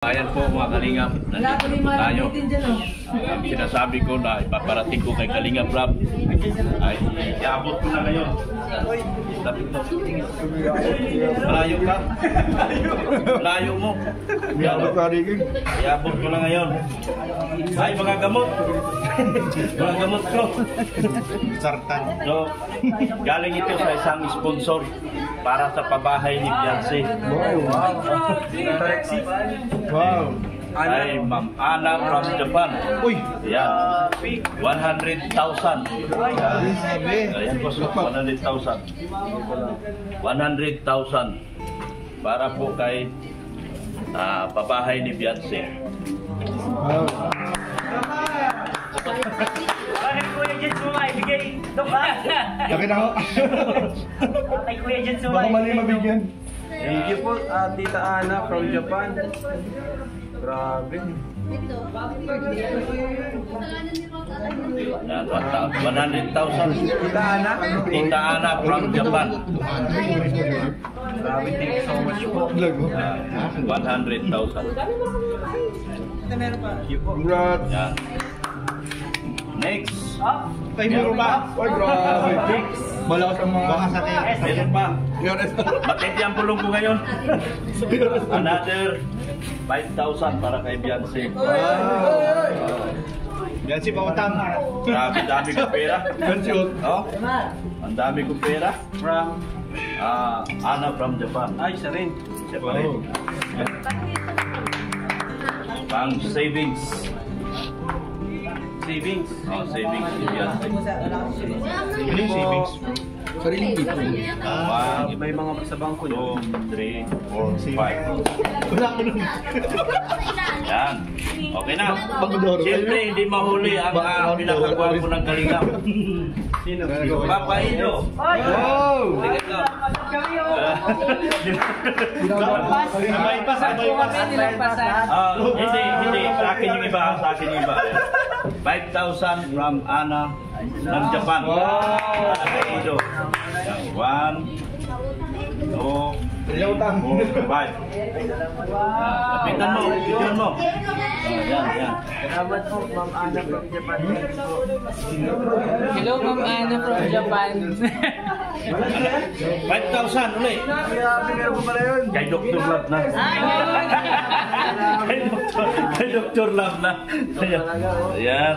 Ayan po mga Kalingap, nandito po tayo. Ang sinasabi ko na ipaparating ko kay Kalingap Rob ay iabot ko na ngayon. Malayo ka? Malayo mo? Iabot ko na ngayon. Ay, mga gamot. Mga gamot ko. Sartan. So, galing ito sa isang sponsor para sa pabahay ni Beyonce. Wow. Ay, Ma'am Ana from Japan. Uy! Yan. 100,000. Ayan po, 100,000. 100,000. Para po kay pabahay ni Beyonce. Wow. Kay Kuya Jen Sumay, bigay ito ba? Laki na ako. Kay Kuya Jen Sumay. Baka mali mabigyan. Thank you po, Tita Ana from Japan. Grabe. Yan, 100,000. Tita Ana? Tita Ana from Japan. Grabe, thank you so much po. 100,000. Thank you po. Congrats. Yan. Next. Tay, meron pa. Ay, grabe. Malakas ang mga... Baka sa tayo. Meron pa. Matindi ang pulong ko ngayon. Another 5,000 para kay Beyonce. Yan si Pautang. Dami kong pera. Yan si Ot. Oh, ang dami kong pera. From? Ana from Japan. Ay, siya rin. Siya pa rin. Pang savings. Savings. Oh, savings si Beyonce. Ano yung savings? Sariling tipo. May mga sa bangko niyo. 2, 3, 4, 5. Wala ko nun. Yan. Okay na. Pagdoro. Siyempre, hindi mahuli ang pinakakuha ko ng Kalingap. Sino? Papaido. Wow! Sabay pa. Hindi. Sa akin yung iba. 5,000 from Ana ng Japan. Papaido. 1, 2, 3, 4, 5. Lapitan mo. Bigyan mo. Yan. Salamat po, Ma'am Ana from Japan. Hello, Ma'am Ana from Japan. 5,000 ulit. Meron po pala yun. Kay Dr. Love na. Kay Dr. Love na. Ayan.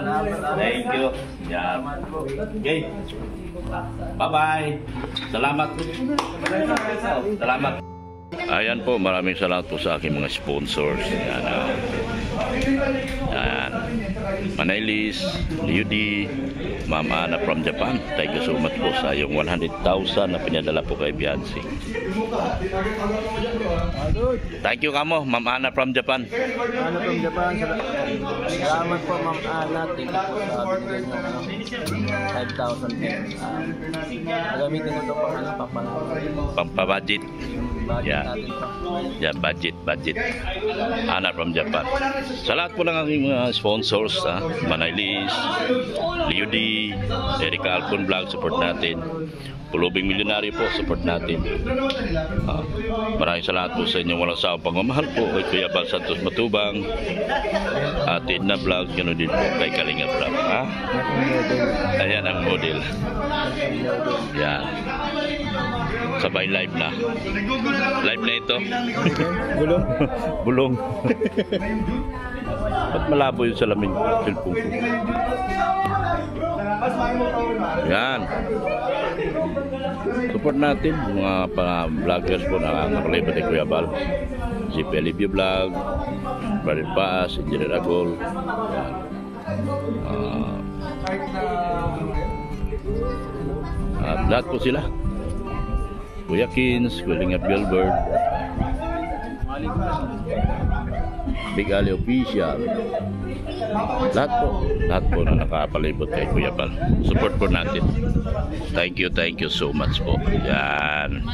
Thank you. Yan. Okay. Bye-bye. Salamat. Salamat. Ayan po, maraming salamat po sa aking mga sponsors. Ayan. Ayan. Manailis, Liudi, Ma'am Ana from Japan. Thank you so much po sa yung 100,000 na pinadala po kay Beyonce. Thank you kamo, Ma'am Ana from Japan. Ana from Japan. Salamat po, Ma'am Ana. Thank you po sa bigay ng 5,000 pesos. Gagamitin ko ito pang Pampabudget. Yeah. natin pa. Yeah, budget. Ana from Japan. Sa lahat po ng aking mga sponsors, Manailis, Liudi, Erica Alpon Vlog, support natin. Pulubing Milyonaryo po, support natin. Maraming salamat po sa inyong walang sawang pagmamahal po kay Kuya Bal Santos Matubang, Atid na Vlog, ganoon din po kay Kalingap Vlog. Ayan ang model. Yan. Sabay live na. Live na ito. Bulong. Bulong. Ba't malabo yung salamin ko? Cellphone ko. Yan. Support natin mga vloggers po na nakalibot ni Kuya Bal. Si Pelibio Vlog, Brother Paas, Engineer Agol. Lahat po sila. Kuya Kins, Kalingap Gilbert, Big Ali Official. Lahat po na nakapalibot kay Kuya Bal. Support po natin. Thank you so much po. Yan.